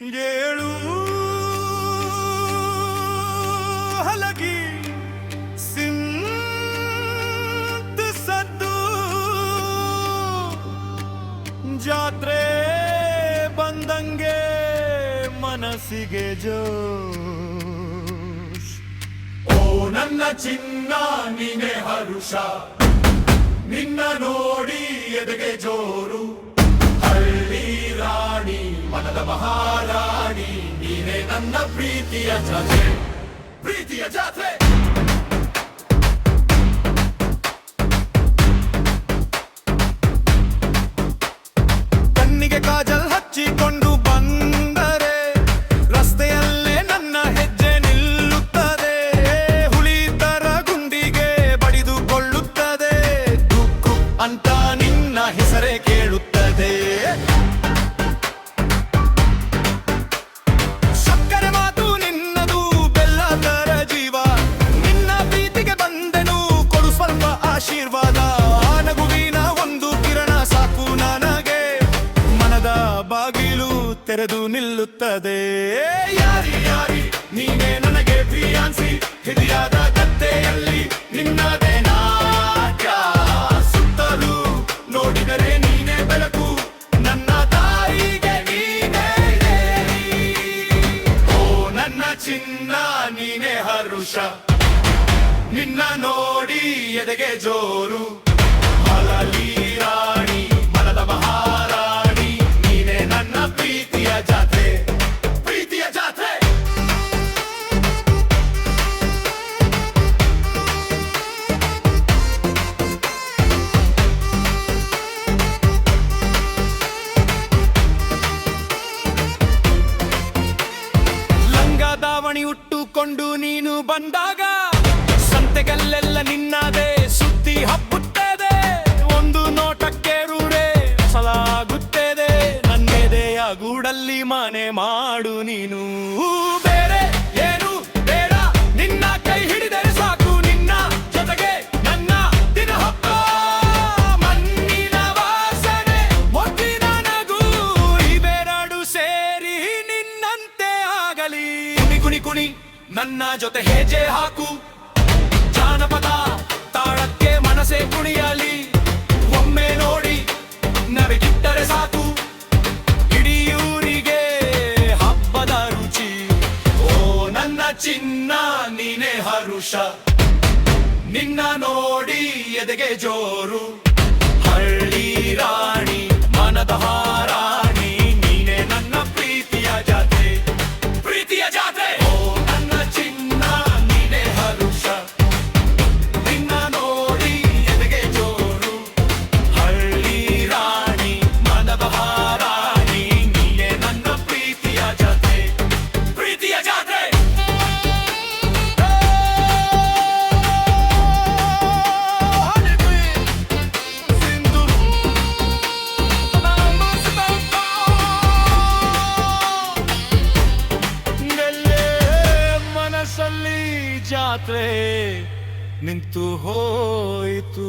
ಏಳು ಹಲಗಿ ಸಿಂತ ಸದ್ದು ಜಾತ್ರೆ ಬಂದಂಗೆ ಮನಸ್ಸಿಗೆ ಜೋಶ್. ಓ ನನ್ನ ಚಿನ್ನ ನೀನೆ ಹರುಷ, ನಿನ್ನ ನೋಡಿ ಎದೆಗೆ ಜೋರು. ಹಳ್ಳಿ ರಾಣಿ ಮನದ ಮಹಾರಾಣಿ, ನೀನೆ ನನ್ನ ಪ್ರೀತಿಯ ಜಾತ್ರೆ, ಪ್ರೀತಿಯ ಜಾತ್ರೆ. ಕಣ್ಣಿಗೆ ಕಾಜಲ್ ಹಚ್ಚಿಕೊಂಡು ಬಂದರೆ ರಸ್ತೆಯಲ್ಲೇ ನನ್ನ ಹೆಜ್ಜೆ ನಿಲ್ಲುತ್ತದೆ. ಹುಳಿ ತರ ಗುಂಡಿಗೆ ಬಡಿದುಕೊಳ್ಳುತ್ತದೆ, ಕುಕ್ಕು ಅಂತ ನಿನ್ನ ಹೆಸರೇ ಕೇಳುತ್ತದೆ. ಸಕ್ಕರೆ ಮಾತು ನಿನ್ನದು, ಬೆಲ್ಲ ತರ ಜೀವ, ನಿನ್ನ ಪ್ರೀತಿಗೆ ಬಂದೆನು, ಕೊಡು ಸ್ವಲ್ಪ ಆಶೀರ್ವಾದ. ಆ ನಗುವಿನ ಒಂದು ಕಿರಣ ಸಾಕು ನನಗೆ, ಮನದ ಬಾಗಿಲು ತೆರೆದು ನಿಲ್ಲುತ್ತದೆ. ಯಾರಿ ಯಾರಿ ನೀನೇ ನನಗೆ ಫಿಯಾನ್ಸಿ, ಹಿರಿಯಾದ ಗದ್ದೆಯಲ್ಲಿ ನಿನ್ನದೇ ನಾಟ್ಯ. ಸುತ್ತಲೂ ನೋಡಿದರೆ ನೀನೇ ಬೆಳಕು, ನನ್ನ ತಾಯಿಗೆ ನೀನೇ ದೇವಿ. ಓ ನನ್ನ ಚಿನ್ನ ನೀನೇ ಹರುಷ, ನಿನ್ನ ನೋಡಿ ಎದೆಗೆ ಜೋರು. ಹಲಲಿ ರಾಣಿ ಮನದ ಮಹಾರಾಣಿ, ನೀನೇ ನನ್ನ ಪ್ರೀತಿಯ ಜಾತ್ರೆ, ಪ್ರೀತಿಯ ಜಾತ್ರೆ. ಲಂಗ ದಾವಣಿ ಉಟ್ಟುಕೊಂಡು ನೀನು ಬಂದಾಗ ಸಂತೆಗಲ್ಲೆಲ್ಲ ನಿನ್ನದೇ ಸುದ್ದಿ ಹಬ್ಬುತ್ತದೆ. ಒಂದು ನೋಟಕ್ಕೆ ರೂಢೆ ಸಲಾಗುತ್ತದೆ, ನನ್ನೆದೆಯ ಗೂಡಲ್ಲಿ ಮನೆ ಮಾಡು ನೀನು. ಬೇರೆ ಏನು ಬೇಡ, ನಿನ್ನ ಕೈ ಹಿಡಿದರೆ ಸಾಕು, ನಿನ್ನ ಜೊತೆಗೆ ನನ್ನ ದಿನ ಹಬ್ಬ. ಮಣ್ಣಿನ ವಾಸನೆ ಮೊಗ್ಗಿನ ನಗು, ಇವೆರಡು ಸೇರಿ ನಿನ್ನಂತೆ ಆಗಲಿ. ಕುಣಿ ಕುಣಿ ಕುಣಿ ನನ್ನ ಜೊತೆ ಹೆಜ್ಜೆ ಹಾಕು, ಜಾನಪದ ತಾಳಕ್ಕೆ ಮನಸೇ ಕುಣಿಯಲಿ. ಒಮ್ಮೆ ನೋಡಿ ನವಿಗಿಟ್ಟರೆ ಸಾಕು, ಇಡೀ ಊರಿಗೆ ಹಬ್ಬದ ರುಚಿ. ಓ ನನ್ನ ಚಿನ್ನ ನೀನೇ ಹರುಷ, ನಿನ್ನ ನೋಡಿ ಎದೆಗೆ ಜೋರು. ಹಳ್ಳಿ ರಾಣಿ ಮನದ ಹಾರಾಣಿ, ನೀನೇ ನನ್ನ ಪ್ರೀತಿಯ ಜಾತ್ರೆ, ಪ್ರೀತಿಯ ಜಾತ್ರೆ. ಓ ನನ್ನ ಚಿನ್ನ ನೀನೇ ಹರುಷ, ನಿನ್ನ ನೋಡಿ ಎದೆಗೆ ಜೋರು. ಹಳ್ಳಿ ರಾಣಿ ಮನದ ಹಾರಾಣಿ, ನೀನೇ ನನ್ನ ಪ್ರೀತಿಯ ಜಾತ್ರೆ, ಪ್ರೀತಿಯ ಜಾತ್ರೆ. ಮನಸ್ಸಲ್ಲಿ ಜಾತ್ರೆ ನಿಂತು ಹೋಯಿತು.